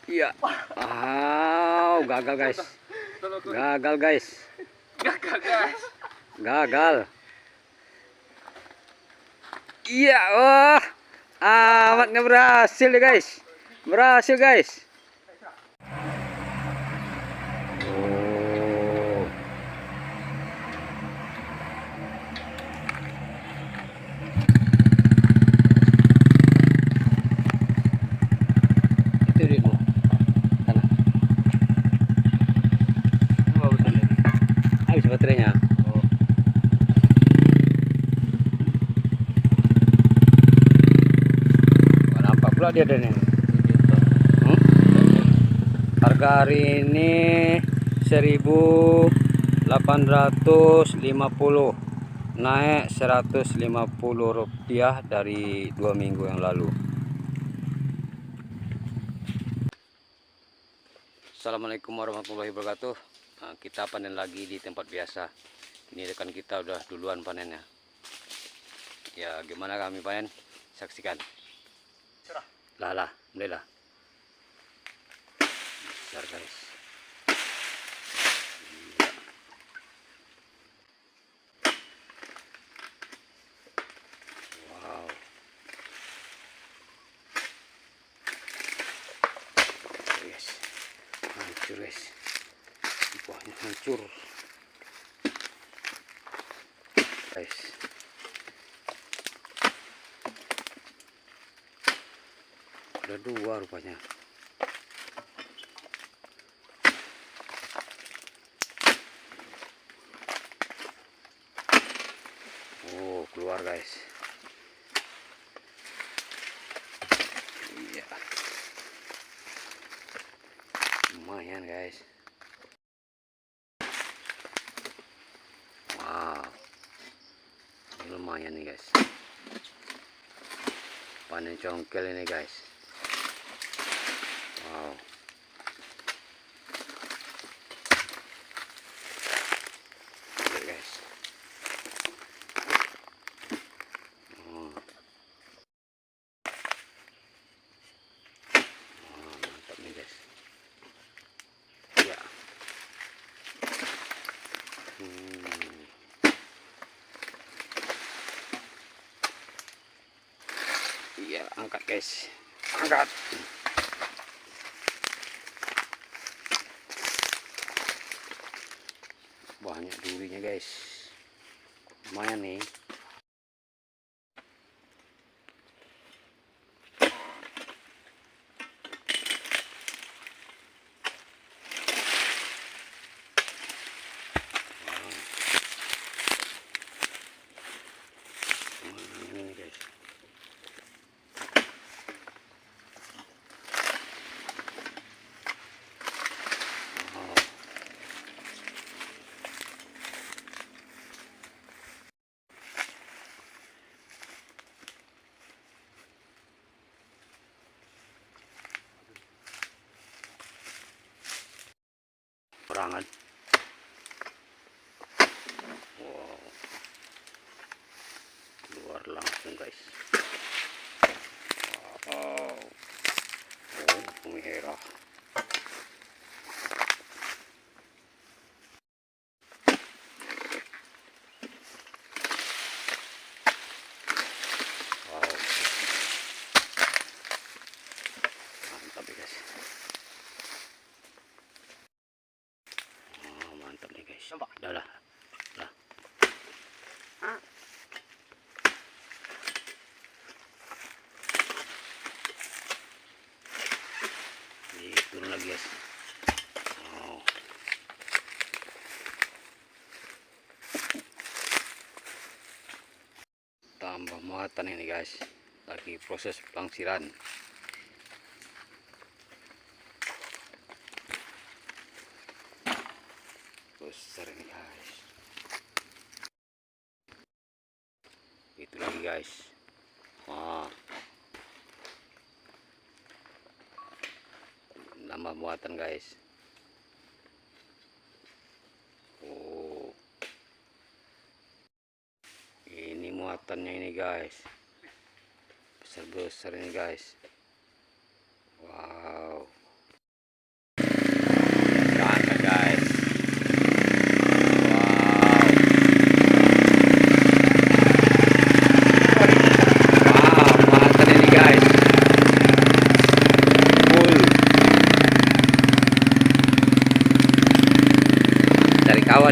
Iya. Gagal guys. Gagal guys. Gagal. Iya, wah. Amat nggak berhasil deh guys. Berhasil guys. Oh. Itu dia dulu. Sana. Habis baterainya. Nampak pula dia ada nih. Harga hari ini 1.850, naik 150 rupiah dari 2 minggu yang lalu. Assalamualaikum warahmatullahi wabarakatuh. Nah, kita panen lagi di tempat biasa. Ini rekan kita udah duluan panennya. Ya gimana kami panen? Saksikan. Lah, mulailah. Besar guys. Wow. Guys, hancur guys. Buahnya hancur. Guys. Ada 2 rupanya. Oh, keluar guys. Iya. Lumayan guys. Wow. Ini lumayan nih guys. Panen congkel ini guys. Wow. Lihat guys. Oh. Oh, mantap nih guys. Ya. Iya, angkat guys. Angkat. Banyak durinya guys. Lumayan nih. Ini guys. Perangan. Wow. Keluar langsung guys. Wow. Oh, merah. Wow. Mantap guys. Oh, mantap nih guys. Udah lah. Turun lagi guys. Wow. Tambah muatan ini guys. Lagi proses pelangsiran. Besar ini guys. Itu lagi guys. Wah. Nambah muatan guys. Oh. Ini muatannya ini guys. Besar-besar ini guys. Wow.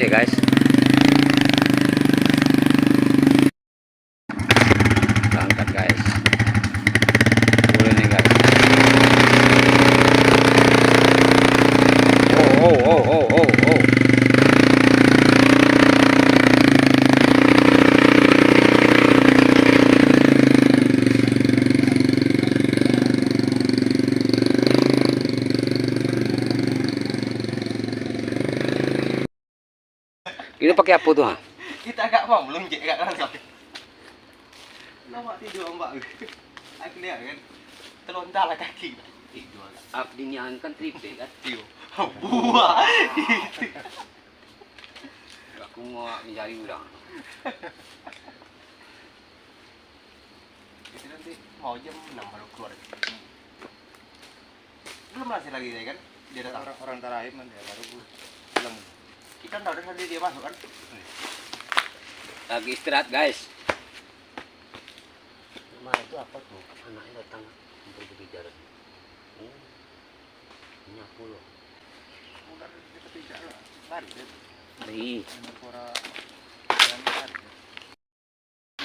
dia guys. Kita angkat guys. Boleh nih guys. Oh. Ini pakai apa tuh? Kita agak mau melunjak agak langsung. Lama tidur mbak. Aku lihat kan. Terlontar lah kaki. Tidur. Abdinya kan triple kan? Tidur. Buah. Aku mau mencari udang. Itu nanti mau jam 6 baru keluar. Belum masih lagi kan? Dia datang orang terakhir nanti baru belum. Kita udah tadi dia masuk kan? Lagi istirahat guys. Nama itu apa tuh? Anaknya datang untuk berbicara. Nyapu loh. Udah kita bicara lari deh. Nih. Suara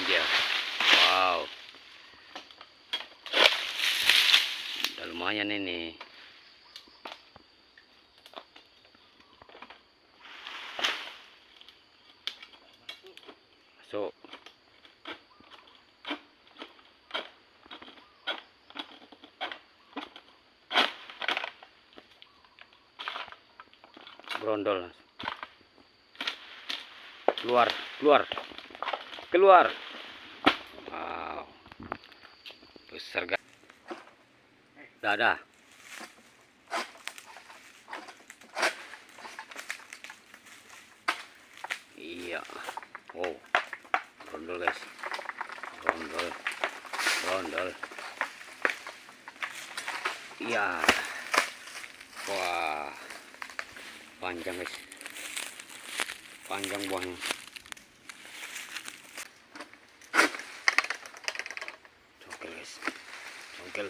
Dia. Wow. Udah lumayan ini. Masuk. Brondol. Keluar. Wow. Besar guys. Dah. Iya. Oh. Brondol guys. Brondol. Iya. Wah. Panjang guys. Panjang buahnya. Congkel guys. Congkel.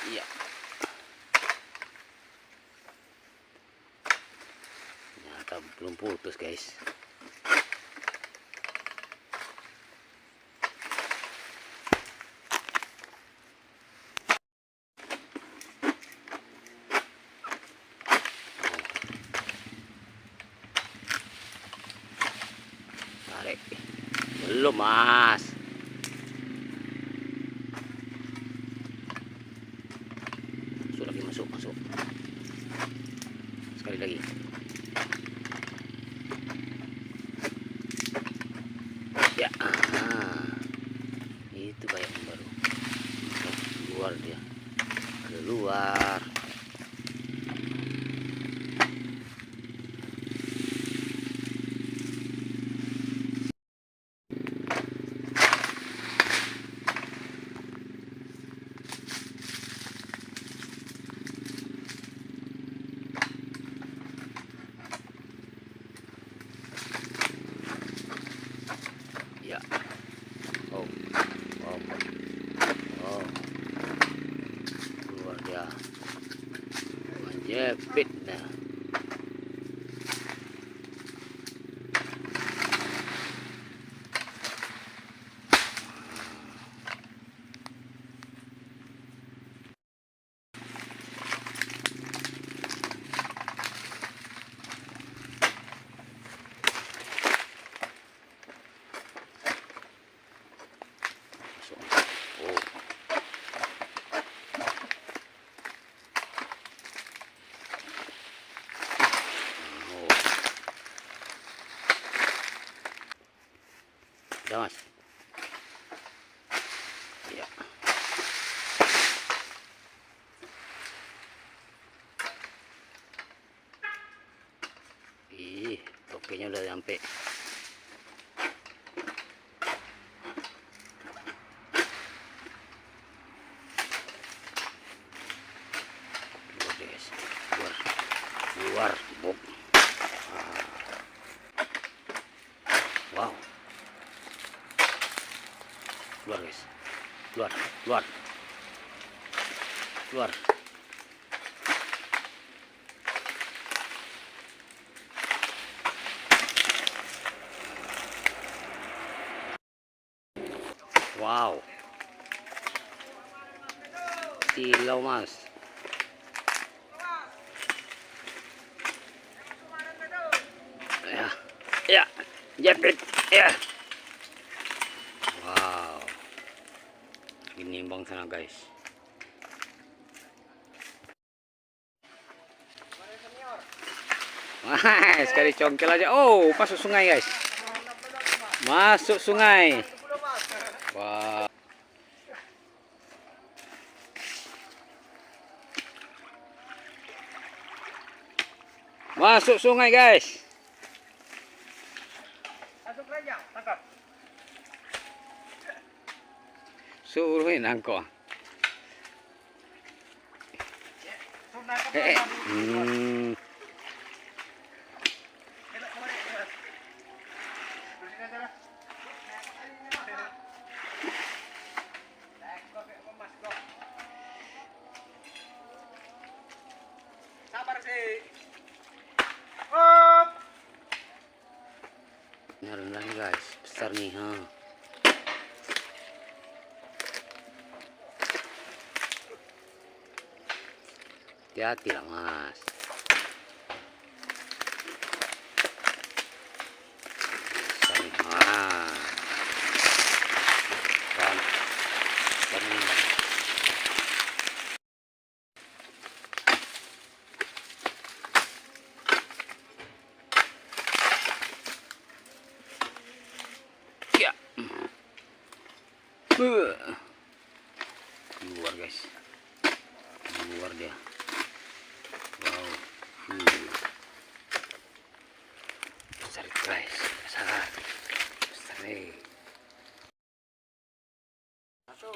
Iya. Ternyata belum putus guys. Tarik. Belum mas. Masuk. Sekali lagi. Ya. Itu kayak yang baru. Keluar dia. Keluar. Ya. Oh. Keluar dia. Menjepit nah. Udah mas. Ya. Tokenya udah sampai. Keluar bok. Wow. Keluar guys. Keluar. Wow. Silau mas. Ya, ya, jepit, ya. Wow. Ginimbang sana guys. Wah, sekali congkel aja. Oh, masuk sungai guys. Masuk sungai. Wah. Masuk sungai guys. Masuk aja, tangkap. Suruhin angko. Eh, Sabar sih. Ini rendah nih guys, besar nih, ha. Hati-hati lah mas. Besar nih, ha. Besar nih. Ya. Keluar guys. Keluar dia. Wow. Besar guys. Besar. Besar nih. Satu.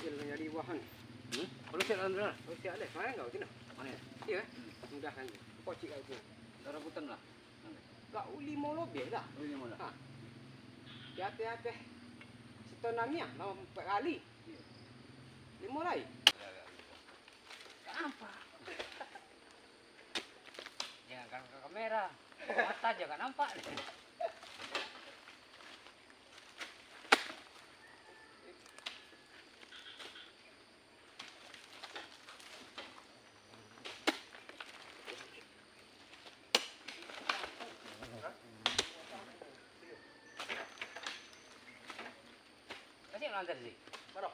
Jadi buahan. Kalau siap Andra, kalau siap deh. Mana kau kena? Mana? Iya, mudah kan. Kocik aku. Rebutan lah. Kau 5 lebih dah. 5 dah. Hati-hati. Setonangnya 4 kali. 5 lagi. Apa? Jangan kan ke kamera. Mata jangan nampak. Kasih lantai sih. Mana?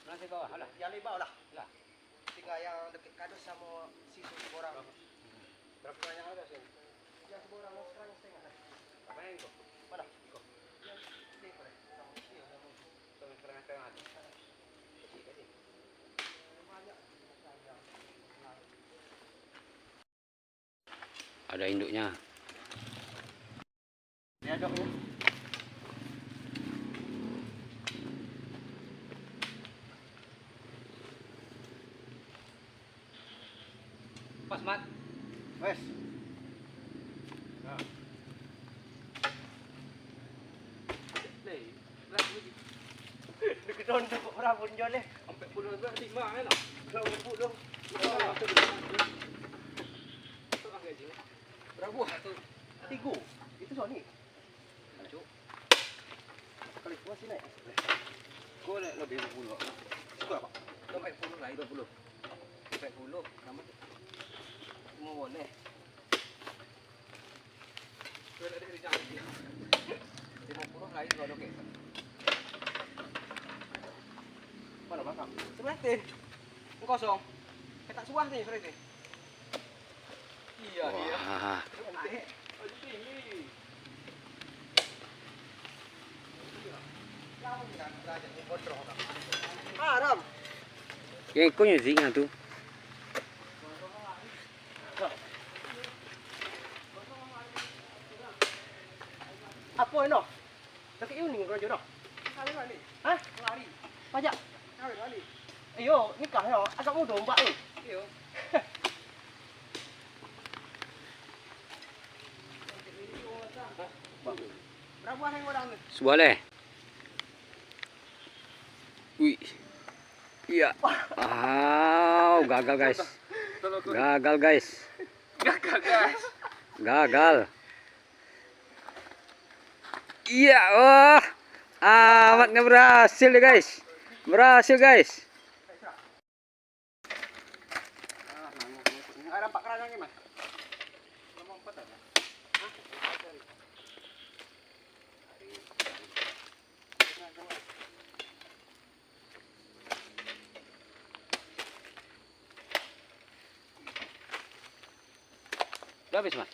Lantai bawah lah. Yang di bawah lah. Lah. Tinggal yang dekat kardus sama sisu seborang. Berapa banyak harga sih? Yang seborang mau sekarang setengah. Apa yang kau? Mana? Kau. Yang ini boleh. Sama si yang mau. Setengah-setengah aja. Kasih. Banyak. Ada induknya. Ini ada ya. Pas mat. Wes. Dekat don tu orang pun jual leh. Sampai puluh berapa 5 kan lah. Kalau puluh. Berapa? Tiga. Itu soal ni. Cuk. Kali kuas ni naik. Kau lebih 10. berapa? 40 lah, 20. 40 sama semua boleh. Sudah ada di jangan dia. 50 lah itu kalau oke. Mana bakal? Sebenarnya kosong. Kita suah nih sebenarnya. Iya, iya. Wah, Naik. Oh, tinggi. Haram. yang ikutnya sih tuh. Apa ini? Dekat ini kau jodoh. Kali kali. Hah? Lari. Pajak. Kali kali. Ayo, nikah ya. Agak muda mbak ni. Iyo. Berapa orang orang ni? Boleh. Wih. Iya. Wow, gagal guys. Gagal guys. Gagal guys. Gagal. Iya, wah. Amat nggak berhasil deh guys. Berhasil guys. Ada pak keranjang ni mas. Lama 4 aja. Udah habis mas.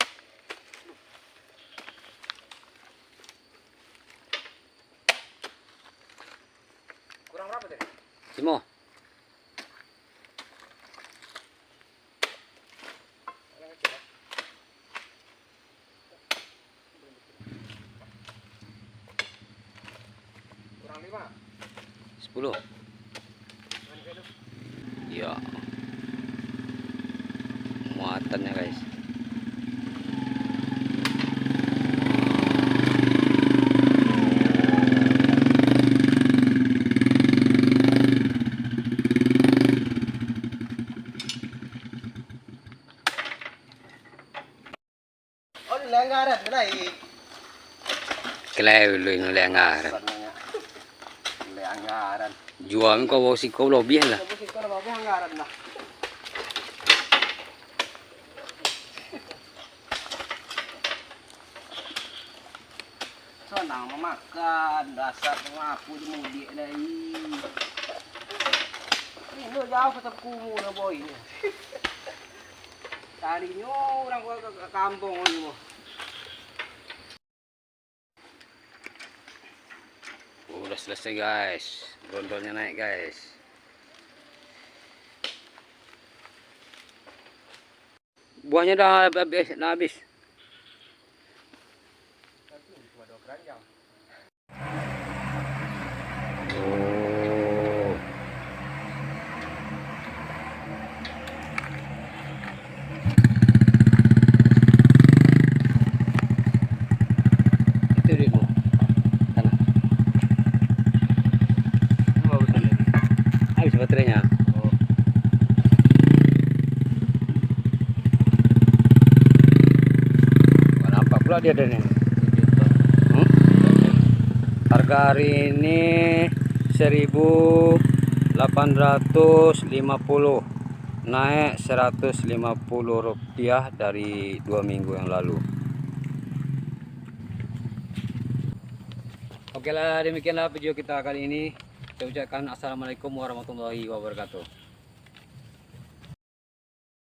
Kurang berapa tadi? Semua. Kurang 5. 10. Iya. Muatannya guys. Oh, langgaran naik. Keleluin oleh anggaran. Langgaran. Jual kau bawa si kau lebih lah. Kamu sih kalau bawa anggaran lah. Senang memakan, dasar ngapu di mudik dari. Ini jauh ke tepkumu na boy. Tadinya orang ke kampung ini mo. Udah selesai guys. Gondolnya naik guys. Buahnya dah habis. Oh. Itu dia dulu. Sana. Habis baterainya. Oh. Wah, nampak pula dia ada nih. Harga hari ini 1.850, naik 150 rupiah dari 2 minggu yang lalu. Oke lah, demikianlah video kita kali ini. Saya ucapkan assalamualaikum warahmatullahi wabarakatuh.